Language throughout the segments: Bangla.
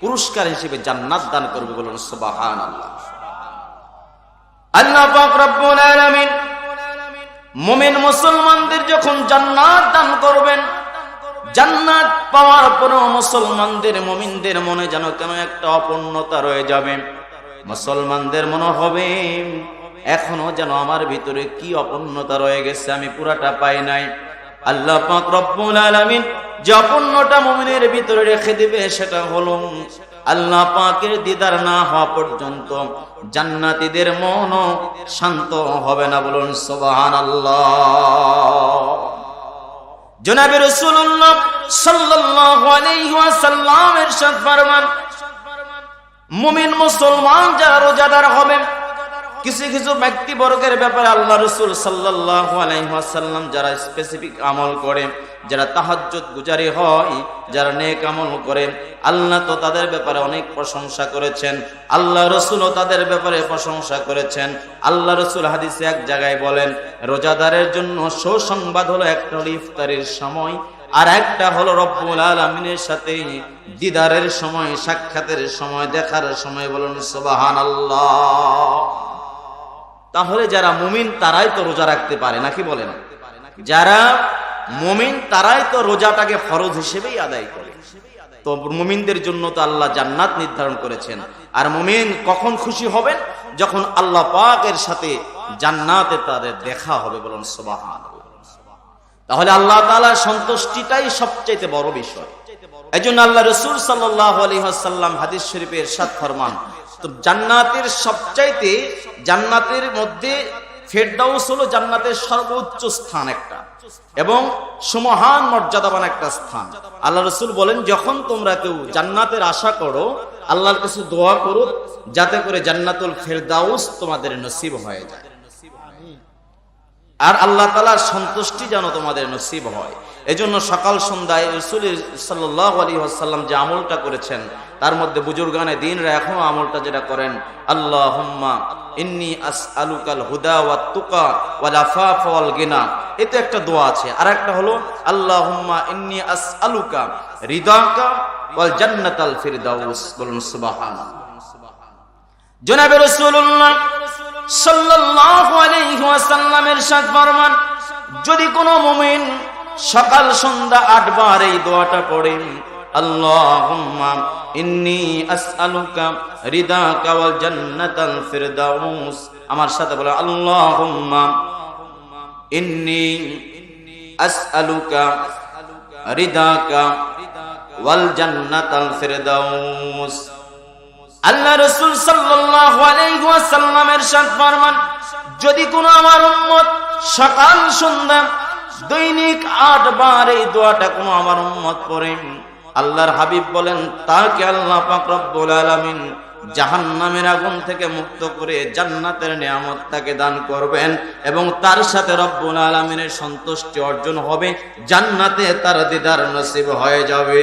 পুরস্কার হিসেবে জান্নাত দান করবে, বলুন সুবহানাল্লাহ। আল্লাহ পাক রব্বুল আলামিন মুমিন মুসলমানদের যখন জান্নাত দান করবেন, জান্নাত পাওয়ার পরও মুসলমানদের মুমিনদের মনে যেন কেন একটা অপূর্ণতা রয়ে যাবে। মুসলমানদের মনে হবে এখনো যেন আমার ভিতরে কি অপূর্ণতা রয়ে গেছে, আমি পুরাটা পাই নাই। আল্লাহ পাক রব্বুল আলামিন যে অপূর্ণতা মুমিনের ভিতরে রেখে দিবে সেটা হলো আল্লাহ পাকের দিদার না হওয়া পর্যন্ত জান্নাতীদের মনও শান্ত হবে না, বলুন সুবহানাল্লাহ। জনাবে রাসূলুল্লাহ সাল্লাল্লাহু আলাইহি ওয়াসাল্লাম ইরশাদ ফরমান, মুমিন মুসলমান যারা রোজাদার হবেন, কিছু কিছু ব্যক্তিবর্গের ব্যাপারে আল্লাহ রাসূল সাল্লাল্লাহু আলাইহি ওয়াসাল্লাম যারা স্পেসিফিক আমল করে, যারা তাহাজ্জুদ গুজারি হয়, যারা নেক আমল করে, আল্লাহ তো তাদের ব্যাপারে অনেক প্রশংসা করেছেন, আল্লাহ রাসূলও তাদের ব্যাপারে প্রশংসা করেছেন। আল্লাহ রাসূল হাদিসে এক জায়গায় বলেন, রোজাদারের জন্য সুসংবাদ হলো একটা হলো ইফতারের সময়, আর একটা হলো রব্বুল আলামিনের সাথে দিদারের সময়, সাক্ষাতের সময়, দেখার সময়, বলুন সুবহানাল্লাহ। তাহলে যারা মুমিন তারাই তো রোজা রাখতে পারে, নাকি বলেন? যারা মুমিন তারাই তো রোজাটাকে ফরজ হিসেবেই আদায় করে। তো মুমিনদের জন্য তো আল্লাহ জান্নাত নির্ধারণ করেছেন। আর মুমিন কখন খুশি হবেন? যখন আল্লাহ পাকের সাথে জান্নাতে তাদের দেখা হবে, বলুন সুবহানাল্লাহ। তাহলে আল্লাহ তাআলার সন্তুষ্টিটাই সবচেয়ে বড় বিষয়। এজন্য আল্লাহ রাসূল সাল্লাল্লাহু আলাইহি ওয়াসাল্লাম হাদিস শরীফে ইরশাদ ফরমান, তো জান্নাতের সবচাইতে, জান্নাতের মধ্যে ফেরদাউস হলো জান্নাতের সর্বোচ্চ স্থান একটা এবং সুমহান মর্যাদাবান একটা স্থান। আল্লাহ রাসূল বলেন, যখন তোমরা কেউ জান্নাতের আশা করো, আল্লাহর কাছে দোয়া করো যাতে করে জান্নাতুল ফেরদাউস তোমাদের নসিব হয়ে যায়, আর আল্লাহ তাআলার সন্তুষ্টি যেন তোমাদের নসিব হয়। এজন্য সকাল সন্ধ্যায় রাসূল সাল্লাল্লাহু আলাইহি ওয়াসাল্লাম যে আমলটা করেছেন, তার মধ্যে বুজুর্গানে দ্বীনরা এখনো আমলটা যেটা করেন, আল্লাহুম্মা ইন্নী আসআলুকাল হুদা ওয়াত তুকা ওয়াল আফাফা ওয়াল গিনা, এতে একটা দোয়া আছে। আর একটা হলো আল্লাহুম্মা ইন্নী আসআলুকা রিদাকা ওয়াল জান্নাতাল ফিরদাউস, বলুন সুবহানাল্লাহ। জনাবে রাসূলুল্লাহ সাল্লাল্লাহু আলাইহি ওয়াসাল্লাম ইরশাদ ফরমান, যদি কোনো মুমিন সকাল সন্ধ্যা 8 বার এই দোয়াটা পড়ে, আল্লাহুম্মা ইন্নী আসআলুকা রিদাকা ওয়াল জান্নাতাল ফিরদাউস, আমার সাথে বলো, আল্লাহুম্মা ইন্নী আসআলুকা রিদাকা ওয়াল জান্নাতাল ফিরদাউস। আল্লাহ রাসূল সাল্লাল্লাহু আলাইহি ওয়াসাল্লাম ইরশাদ ফরমান, যদি কোন আমার উম্মত সকাল সন্ধ্যা দৈনিক 8 বার এই দোয়াটা কোন আমার উম্মত পড়ে, আল্লাহর হাবিব বলেন তাকে আল্লাহ পাক রব্বুল আলামিন জাহান্নামের আগুন থেকে মুক্ত করে জান্নাতের নিয়ামত তাকে দান করবেন এবং তার সাথে রব্বুল আলামিনের সন্তুষ্টি অর্জন হবে, জান্নাতে তার দিদার নসিব হয়ে যাবে।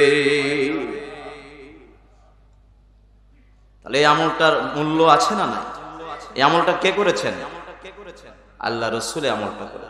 তাহলে এই আমলটার মূল্য আছে না নাই? এই আমলটা কে করেছেন? আল্লাহ রাসূল আমলটা করেছেন।